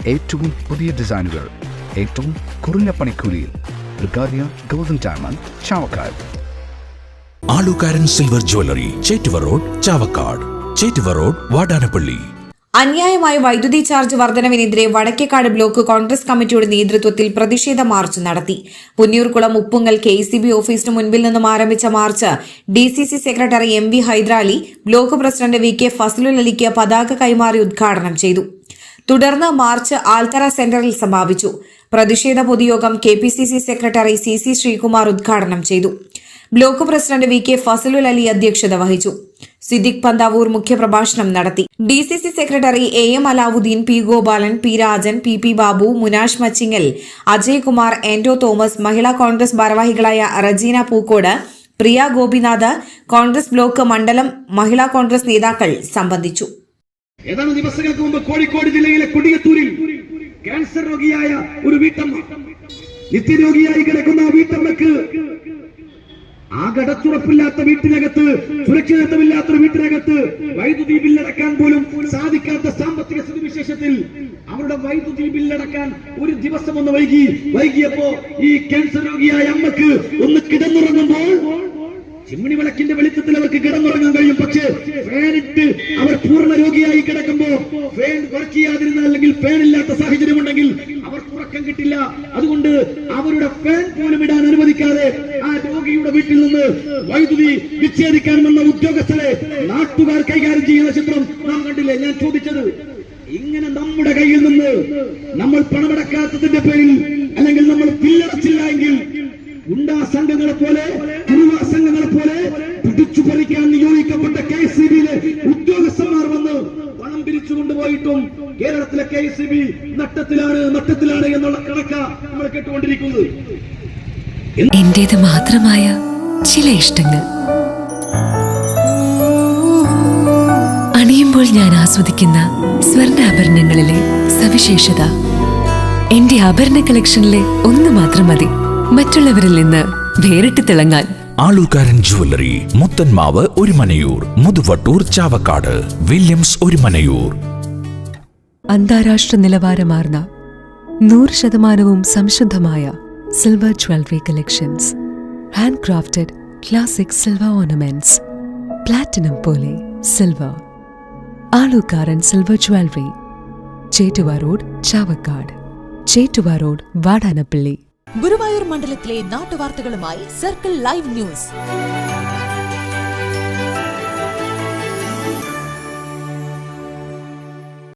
ഏറ്റവും പുതിയ ഡിസൈനുകൾ ഏറ്റവും കുറഞ്ഞ പണിക്കൂലിയിൽ. ബ്രിഗാദിയ golden diamond, Chavakkad. Alukkaran silver jewellery, Chettuva road, Chavakkad. Chettuva road, Vadanappally. അന്യായമായ വൈദ്യുതി ചാർജ് വർധനവിനെതിരെ വടക്കേക്കാട് ബ്ലോക്ക് കോൺഗ്രസ് കമ്മിറ്റിയുടെ നേതൃത്വത്തിൽ പ്രതിഷേധ മാർച്ച് നടത്തി. പുന്നിയൂർകുളം ഉപ്പുങ്ങൽ KCB ഓഫീസിന് മുൻപിൽ നിന്നും ആരംഭിച്ച march DCC secretary MV Hydarali, block president VK Fasalul അലിക്ക് പതാക കൈമാറി ഉദ്ഘാടനം ചെയ്തു. തുടർന്ന് മാർച്ച് ആൽത്തറ സെന്ററിൽ സമാപിച്ചു. പ്രതിഷേധ പൊതുയോഗം KPCC സെക്രട്ടറി CC ശ്രീകുമാർ ഉദ്ഘാടനം ചെയ്തു. Block president VK Fasalul Ali അധ്യക്ഷത വഹിച്ചു. സിദ്ദിഖ് പന്താവൂർ മുഖ്യപ്രഭാഷണം നടത്തി. DCC secretary AM Alavudheen, P Gopalan, P Rajan, PP Babu, Munash Machingal, Ajay Kumar, എൻഡോ തോമസ്, മഹിളാ കോൺഗ്രസ് ഭാരവാഹികളായ റജീന പൂക്കോട്, പ്രിയ ഗോപിനാഥ്, കോൺഗ്രസ് ബ്ലോക്ക് മണ്ഡലം മഹിളാ കോൺഗ്രസ് നേതാക്കൾ സംബന്ധിച്ചു. ഏതാനും ദിവസങ്ങൾക്ക് മുമ്പ് കോഴിക്കോട് ജില്ലയിലെ കൊടിയത്തൂരിൽ ക്യാൻസർ രോഗിയായ ഒരു വീട്ടമ്മ, നിത്യരോഗിയായി കിടക്കുന്ന ആ വീട്ടമ്മക്ക് ആ അടച്ചുറപ്പില്ലാത്ത വീട്ടിനകത്ത്, സുരക്ഷിതത്വമില്ലാത്തൊരു വീട്ടിനകത്ത് വൈദ്യുതി ബില്ലടക്കാൻ പോലും സാധിക്കാത്ത സാമ്പത്തിക സ്ഥിതിവിശേഷത്തിൽ അവരുടെ വൈദ്യുതി ബില്ലടക്കാൻ ഒരു ദിവസം ഒന്ന് വൈകിയപ്പോ ഈ ക്യാൻസർ രോഗിയായ അമ്മക്ക് ഒന്ന് കിടന്നുറങ്ങുമ്പോൾ ചിമ്മിണി വിളക്കിന്റെ വെളിച്ചത്തിൽ അവർക്ക് കിടന്നുറങ്ങാൻ കഴിയും. പക്ഷേ ഫാനിട്ട് അവർ പൂർണ്ണ രോഗിയായി കിടക്കുമ്പോ ഫാൻ വർക്ക് ചെയ്യാതിരുന്ന, അല്ലെങ്കിൽ ഫാൻ ഇല്ലാത്ത സാഹചര്യം ഉണ്ടെങ്കിൽ അവർക്ക് ഉറക്കം കിട്ടില്ല. അതുകൊണ്ട് അവരുടെ ഫാൻ പോലും ഇടാൻ അനുവദിക്കാതെ ആ രോഗിയുടെ വീട്ടിൽ നിന്ന് വൈദ്യുതി വിച്ഛേദിക്കാൻ വന്ന ഉദ്യോഗസ്ഥരെ നാട്ടുകാർ കൈകാര്യം ചെയ്യുന്ന ചിത്രം നാം കണ്ടില്ലേ? ഞാൻ ചോദിച്ചത്, ഇങ്ങനെ നമ്മുടെ കയ്യിൽ നിന്ന് നമ്മൾ പണമടക്കാത്തതിന്റെ പേരിൽ, അല്ലെങ്കിൽ നമ്മൾ ബില്ലടച്ചില്ല എങ്കിൽ ഗുണ്ടാ സംഘങ്ങളെ പോലെ, കുറുവ സംഘങ്ങളെ പോലെ പിടിച്ചു പറിക്കാൻ നിയോഗിക്കപ്പെട്ട KCBയിലെ ഉദ്യോഗസ്ഥന്മാർ വന്ന് പണം പിരിച്ചു കൊണ്ടുപോയിട്ടും കേരളത്തിലെ KCB നട്ടത്തിലാണ് എന്നുള്ള കണക്ക നമ്മൾ കേട്ടുകൊണ്ടിരിക്കുന്നത്. എന്റേത് മാത്രമായ ചില ഇഷ്ടങ്ങൾ അണിയുമ്പോൾ ഞാൻ ആസ്വദിക്കുന്ന സ്വർണ്ണാഭരണങ്ങളിലെ സവിശേഷത. എന്റെ ആഭരണ കളക്ഷനിലെ ഒന്ന് മാത്രം മതി മറ്റുള്ളവരിൽ നിന്ന് വേറിട്ട് തിളങ്ങാൻ. ആലുകാരൻ ജ്വല്ലറി, മുത്തൻമാവ്, ഒരുമനയൂർ, മുതുവട്ടൂർ, ചാവക്കാട്. വില്യംസ്, ഒരുമനയൂർ. അന്താരാഷ്ട്ര നിലവാരമാർന്ന 100% സംശുദ്ധമായ silver jewellery collections. Hand crafted classic silver ornaments. Platinum പോലെ silver. Alukkaran silver jewellery, Chettuva road, Chavakkad. Chettuva road, Vadanappally. Guruvayur മണ്ഡലത്തിലെ നാട്ടുവാർത്തകളുമായി സർക്കിൾ ലൈവ് ന്യൂസ്.